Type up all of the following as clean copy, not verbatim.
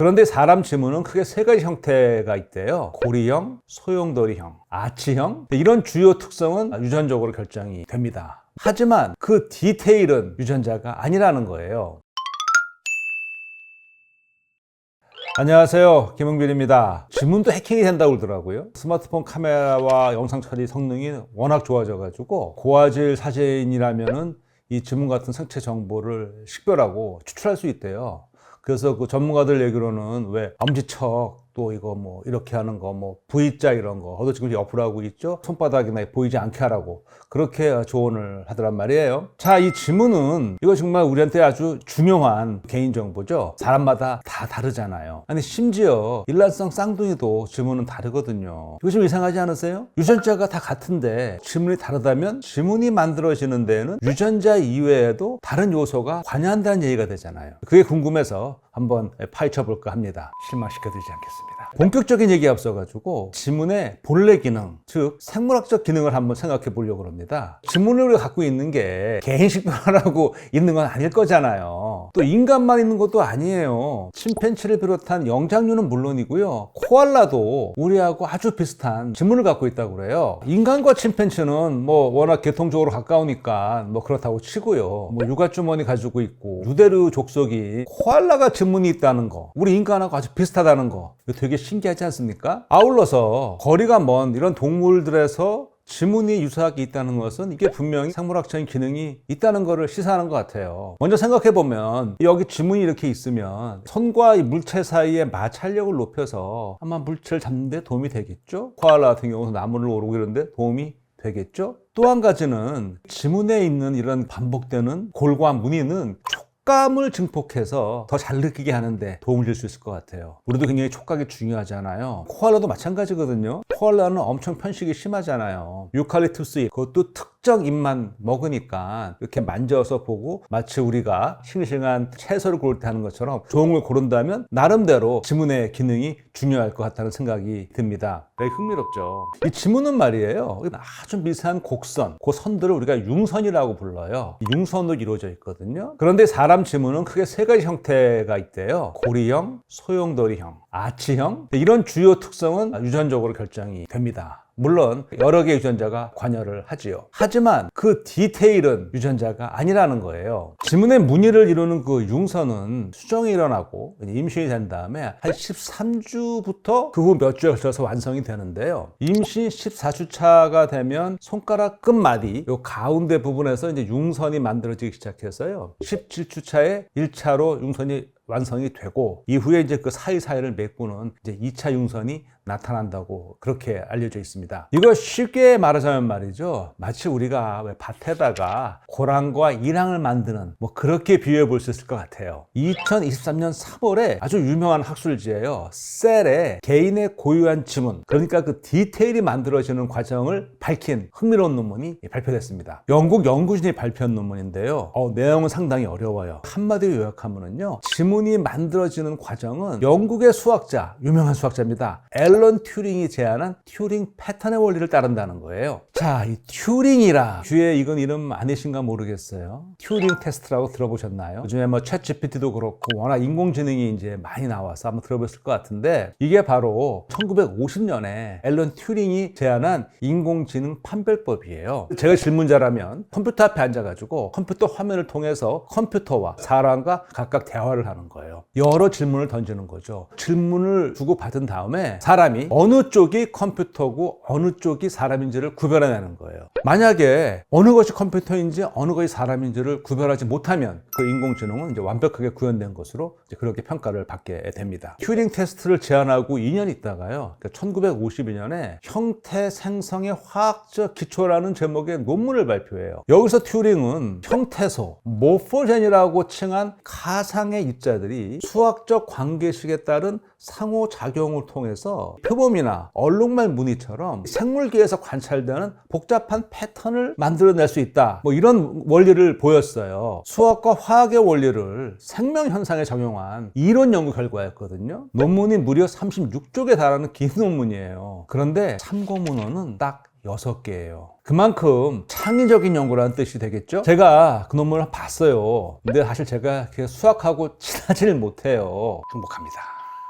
그런데 사람 지문은 크게 세 가지 형태가 있대요. 고리형, 소용돌이형, 아치형. 이런 주요 특성은 유전적으로 결정이 됩니다. 하지만 그 디테일은 유전자가 아니라는 거예요. 안녕하세요, 김흥빈입니다. 지문도 해킹이 된다고 그러더라고요. 스마트폰 카메라와 영상 처리 성능이 워낙 좋아져 가지고 고화질 사진이라면은 이 지문 같은 생체 정보를 식별하고 추출할 수 있대요. 그래서 그 전문가들 얘기로는 왜 엄지척 또 이거 뭐 이렇게 하는 거 뭐 V자 이런 거 저도 지금 옆으로 하고 있죠. 손바닥이나 보이지 않게 하라고 그렇게 조언을 하더란 말이에요. 자, 이 지문은 이거 정말 우리한테 아주 중요한 개인정보죠. 사람마다 다 다르잖아요. 아니 심지어 일란성 쌍둥이도 지문은 다르거든요. 이거 좀 이상하지 않으세요? 유전자가 다 같은데 지문이 다르다면 지문이 만들어지는 데에는 유전자 이외에도 다른 요소가 관여한다는 얘기가 되잖아요. 그게 궁금해서 한번 파헤쳐 볼까 합니다. 실망시켜드리지 않겠습니다. 본격적인 얘기에 앞서가지고 지문의 본래 기능, 즉 생물학적 기능을 한번 생각해 보려고 합니다. 지문을 우리가 갖고 있는 게 개인 식별하라고 있는 건 아닐 거잖아요. 또 인간만 있는 것도 아니에요. 침팬치를 비롯한 영장류는 물론이고요. 코알라도 우리하고 아주 비슷한 지문을 갖고 있다고 그래요. 인간과 침팬치는 뭐 워낙 계통적으로 가까우니까 뭐 그렇다고 치고요. 뭐 육아주머니 가지고 있고 유대류 족속이 코알라가 지문이 있다는 거, 우리 인간하고 아주 비슷하다는 거, 이거 되게 신기하지 않습니까? 아울러서 거리가 먼 이런 동물들에서 지문이 유사하게 있다는 것은 이게 분명히 생물학적인 기능이 있다는 것을 시사하는 것 같아요. 먼저 생각해보면 여기 지문이 이렇게 있으면 손과 이 물체 사이의 마찰력을 높여서 아마 물체를 잡는 데 도움이 되겠죠? 코알라 같은 경우는 나무를 오르고 이런데 도움이 되겠죠? 또 한 가지는 지문에 있는 이런 반복되는 골과 무늬는 촉감을 증폭해서 더 잘 느끼게 하는데 도움을 줄 수 있을 것 같아요. 우리도 굉장히 촉각이 중요하잖아요. 코알라도 마찬가지거든요. 코알라는 엄청 편식이 심하잖아요. 유칼립투스 잎, 그것도 특정 잎만 먹으니까 이렇게 만져서 보고 마치 우리가 싱싱한 채소를 고를 때 하는 것처럼 좋은 걸 고른다면 나름대로 지문의 기능이 중요할 것 같다는 생각이 듭니다. 되게 흥미롭죠. 이 지문은 말이에요, 아주 미세한 곡선, 그 선들을 우리가 융선이라고 불러요. 융선으로 이루어져 있거든요. 그런데 사람 지문은 크게 세 가지 형태가 있대요. 고리형, 소용돌이형, 아치형. 이런 주요 특성은 유전적으로 결정이 됩니다. 물론 여러 개의 유전자가 관여를 하지요. 하지만 그 디테일은 유전자가 아니라는 거예요. 지문의 무늬를 이루는 그 융선은 수정이 일어나고 임신이 된 다음에 한 13주부터 그 후 몇 주에 걸쳐서 완성이 되는데요. 임신 14주 차가 되면 손가락 끝마디 요 가운데 부분에서 이제 융선이 만들어지기 시작해서요. 17주 차에 1차로 융선이 완성이 되고 이후에 이제 그 사이사이를 메꾸는 이제 2차 융선이 나타난다고 그렇게 알려져 있습니다. 이거 쉽게 말하자면 말이죠, 마치 우리가 왜 밭에다가 고랑과 이랑을 만드는 뭐 그렇게 비유해 볼 수 있을 것 같아요. 2023년 3월에 아주 유명한 학술지예요. 셀의 개인의 고유한 지문, 그러니까 그 디테일이 만들어지는 과정을 밝힌 흥미로운 논문이 발표됐습니다. 영국 연구진이 발표한 논문인데요. 내용은 상당히 어려워요. 한마디로 요약하면은요, 지문이 만들어지는 과정은 영국의 수학자, 유명한 수학자입니다. 앨런 튜링이 제안한 튜링 패턴의 원리를 따른다는 거예요. 자, 이 튜링이라 뒤에 이건 이름 아니신가 모르겠어요. 튜링 테스트라고 들어보셨나요? 요즘에 뭐 챗GPT도 그렇고 워낙 인공지능이 이제 많이 나와서 한번 들어보셨을 것 같은데, 이게 바로 1950년에 앨런 튜링이 제안한 인공지능 판별법이에요. 제가 질문자라면 컴퓨터 앞에 앉아가지고 컴퓨터 화면을 통해서 컴퓨터와 사람과 각각 대화를 하는 거예요. 여러 질문을 던지는 거죠. 질문을 주고받은 다음에 사람이 어느 쪽이 컴퓨터고 어느 쪽이 사람인지를 구별해내는 거예요. 만약에 어느 것이 컴퓨터인지 어느 것이 사람인지를 구별하지 못하면 그 인공지능은 이제 완벽하게 구현된 것으로 이제 그렇게 평가를 받게 됩니다. 튜링 테스트를 제안하고 2년 있다가요, 그러니까 1952년에 형태 생성의 화학적 기초라는 제목의 논문을 발표해요. 여기서 튜링은 형태소, 모포젠이라고 칭한 가상의 입자들이 수학적 관계식에 따른 상호작용을 통해서 표범이나 얼룩말 무늬처럼 생물계에서 관찰되는 복잡한 패턴을 만들어낼 수 있다, 뭐 이런 원리를 보였어요. 수학과 화학의 원리를 생명현상에 적용한 이론 연구 결과였거든요. 논문이 무려 36쪽에 달하는 긴 논문이에요. 그런데 참고 문헌은 딱 6개예요. 그만큼 창의적인 연구라는 뜻이 되겠죠? 제가 그 논문을 봤어요. 근데 사실 제가 수학하고 친하지를 못해요. 행복합니다.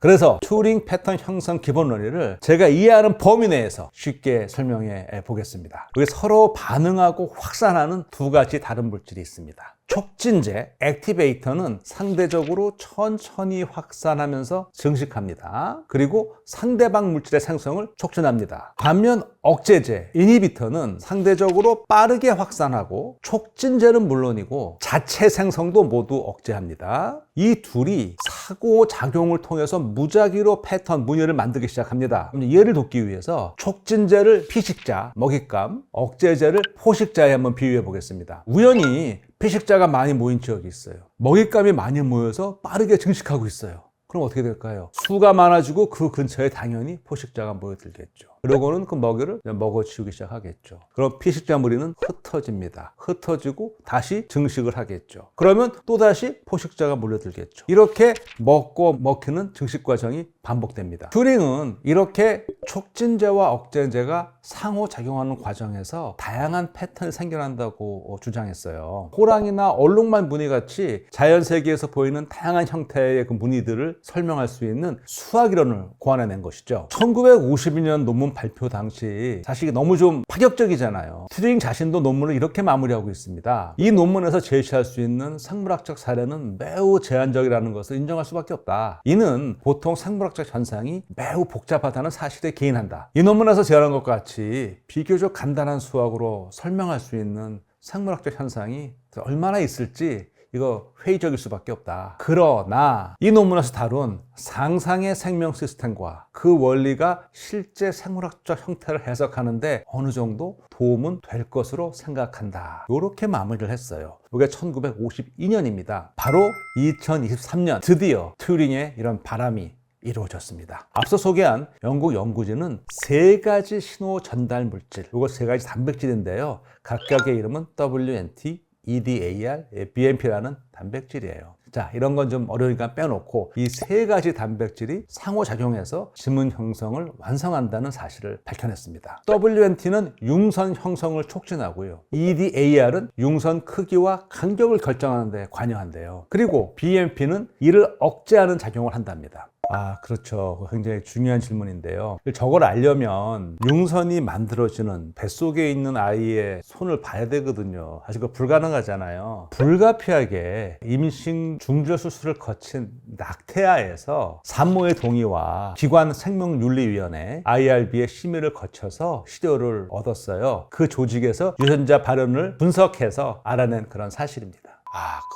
그래서 튜링 패턴 형성 기본 원리를 제가 이해하는 범위 내에서 쉽게 설명해 보겠습니다. 여기 서로 반응하고 확산하는 두 가지 다른 물질이 있습니다. 촉진제, 액티베이터는 상대적으로 천천히 확산하면서 증식합니다. 그리고 상대방 물질의 생성을 촉진합니다. 반면 억제제, 이니비터는 상대적으로 빠르게 확산하고 촉진제는 물론이고 자체 생성도 모두 억제합니다. 이 둘이 상호작용을 통해서 무작위로 패턴, 무늬를 만들기 시작합니다. 이해를 돕기 위해서 촉진제를 피식자, 먹잇감, 억제제를 포식자에 한번 비유해 보겠습니다. 우연히 피식자가 많이 모인 지역이 있어요. 먹잇감이 많이 모여서 빠르게 증식하고 있어요. 그럼 어떻게 될까요? 수가 많아지고 그 근처에 당연히 포식자가 모여들겠죠. 그러고는 그 먹이를 먹어치우기 시작하겠죠. 그럼 피식자 무리는 흩어집니다. 흩어지고 다시 증식을 하겠죠. 그러면 또다시 포식자가 몰려들겠죠. 이렇게 먹고 먹히는 증식 과정이 반복됩니다. 튜링은 이렇게 촉진제와 억제제가 상호작용하는 과정에서 다양한 패턴이 생겨난다고 주장했어요. 호랑이나 얼룩말 무늬 같이 자연세계에서 보이는 다양한 형태의 그 무늬들을 설명할 수 있는 수학이론을 고안해낸 것이죠. 1952년 논문 발표 당시 사실 너무 좀 파격적이잖아요. 튜링 자신도 논문을 이렇게 마무리하고 있습니다. 이 논문에서 제시할 수 있는 생물학적 사례는 매우 제한적이라는 것을 인정할 수밖에 없다. 이는 보통 생물학적 현상이 매우 복잡하다는 사실에 기인한다. 이 논문에서 제안한 것 같이 비교적 간단한 수학으로 설명할 수 있는 생물학적 현상이 얼마나 있을지 이거 회의적일 수밖에 없다. 그러나 이 논문에서 다룬 상상의 생명 시스템과 그 원리가 실제 생물학적 형태를 해석하는데 어느 정도 도움은 될 것으로 생각한다. 이렇게 마무리를 했어요. 이게 1952년입니다. 바로 2023년 드디어 튜링의 이런 바람이 이루어졌습니다. 앞서 소개한 영국 연구진은 세 가지 신호 전달 물질, 이거 세 가지 단백질인데요. 각각의 이름은 WNT, EDAR, BMP라는 단백질이에요. 자, 이런 건 좀 어려우니까 빼놓고 이 세 가지 단백질이 상호작용해서 지문 형성을 완성한다는 사실을 밝혀냈습니다. WNT는 융선 형성을 촉진하고요. EDAR은 융선 크기와 간격을 결정하는 데 관여한대요. 그리고 BMP는 이를 억제하는 작용을 한답니다. 그렇죠. 굉장히 중요한 질문인데요. 저걸 알려면 융선이 만들어지는 뱃속에 있는 아이의 손을 봐야 되거든요. 사실 그거 불가능하잖아요. 불가피하게 임신 중절 수술을 거친 낙태아에서 산모의 동의와 기관생명윤리위원회 IRB의 심의를 거쳐서 시료를 얻었어요. 그 조직에서 유전자 발현을 분석해서 알아낸 그런 사실입니다.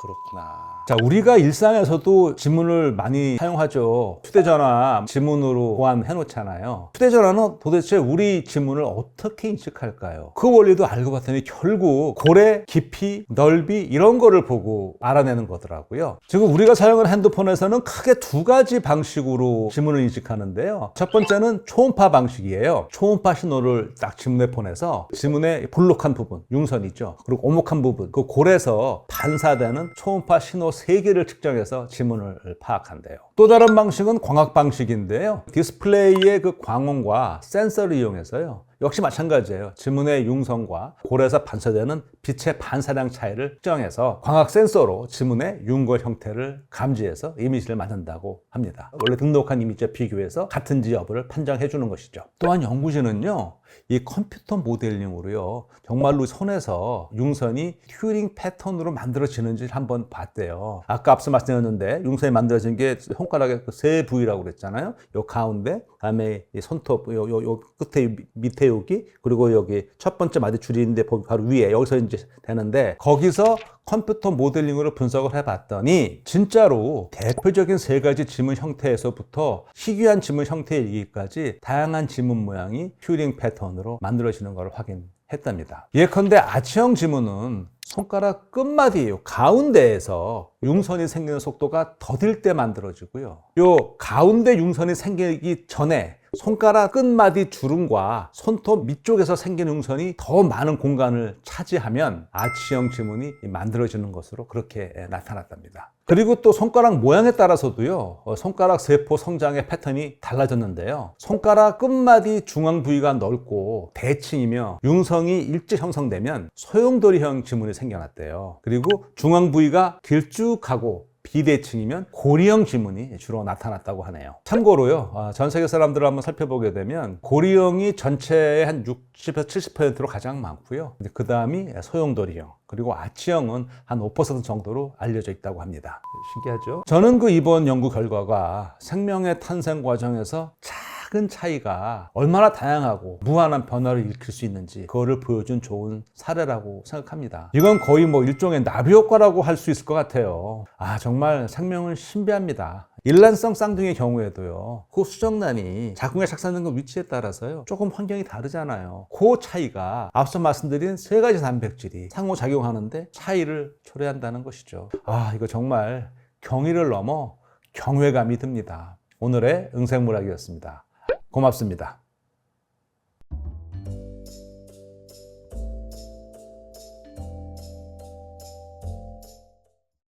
그렇구나. 자, 우리가 일상에서도 지문을 많이 사용하죠. 휴대전화 지문으로 보안해 놓잖아요. 휴대전화는 도대체 우리 지문을 어떻게 인식할까요? 그 원리도 알고 봤더니 결국 고래, 깊이, 넓이 이런 거를 보고 알아내는 거더라고요. 지금 우리가 사용하는 핸드폰에서는 크게 두 가지 방식으로 지문을 인식하는데요. 첫 번째는 초음파 방식이에요. 초음파 신호를 딱 지문에 보내서 지문의 볼록한 부분, 융선이죠. 그리고 오목한 부분, 그 골에서 반사되는 초음파 신호 3개를 측정해서 지문을 파악한대요. 또 다른 방식은 광학 방식인데요. 디스플레이의 그 광원과 센서를 이용해서요. 역시 마찬가지예요. 지문의 융선과 골에서 반사되는 빛의 반사량 차이를 측정해서 광학 센서로 지문의 융골 형태를 감지해서 이미지를 만든다고 합니다. 원래 등록한 이미지와 비교해서 같은지 여부를 판정해 주는 것이죠. 또한 연구진은요. 이 컴퓨터 모델링으로요. 정말로 손에서 융선이 튜링 패턴으로 만들어지는지를 한번 봤대요. 아까 앞서 말씀드렸는데 융선이 만들어진 게 손가락의 세 부위라고 그랬잖아요. 요 가운데, 그다음에 이 손톱, 요 끝에 밑에 여기, 그리고 여기 첫 번째 마디 줄이인데 바로 위에 여기서 이제 되는데 거기서 컴퓨터 모델링으로 분석을 해봤더니 진짜로 대표적인 세 가지 지문 형태에서부터 희귀한 지문 형태에 이르기까지 다양한 지문 모양이 튜링 패턴으로 만들어지는 것을 확인했답니다. 예컨대 아치형 지문은 손가락 끝마디 가운데에서 융선이 생기는 속도가 더딜 때 만들어지고요. 요 가운데 융선이 생기기 전에 손가락 끝마디 주름과 손톱 밑쪽에서 생긴 융선이 더 많은 공간을 차지하면 아치형 지문이 만들어지는 것으로 그렇게 나타났답니다. 그리고 또 손가락 모양에 따라서도요, 손가락 세포 성장의 패턴이 달라졌는데요. 손가락 끝마디 중앙 부위가 넓고 대칭이며 융성이 일제 형성되면 소용돌이형 지문이 생겨났대요. 그리고 중앙 부위가 길쭉하고 비대칭이면 고리형 지문이 주로 나타났다고 하네요. 참고로요, 전 세계 사람들을 한번 살펴보게 되면 고리형이 전체의 한 60에서 70%로 가장 많고요. 그 다음이 소용돌이형, 그리고 아치형은 한 5% 정도로 알려져 있다고 합니다. 신기하죠? 저는 이번 연구 결과가 생명의 탄생 과정에서 작은 차이가 얼마나 다양하고 무한한 변화를 일으킬 수 있는지 그거를 보여준 좋은 사례라고 생각합니다. 이건 거의 일종의 나비 효과라고 할 수 있을 것 같아요. 정말 생명은 신비합니다. 일란성 쌍둥이의 경우에도요, 그 수정란이 자궁에 착산된 위치에 따라서요 조금 환경이 다르잖아요. 그 차이가 앞서 말씀드린 세 가지 단백질이 상호작용하는데 차이를 초래한다는 것이죠. 이거 정말 경이를 넘어 경외감이 듭니다. 오늘의 응생물학이었습니다. 고맙습니다.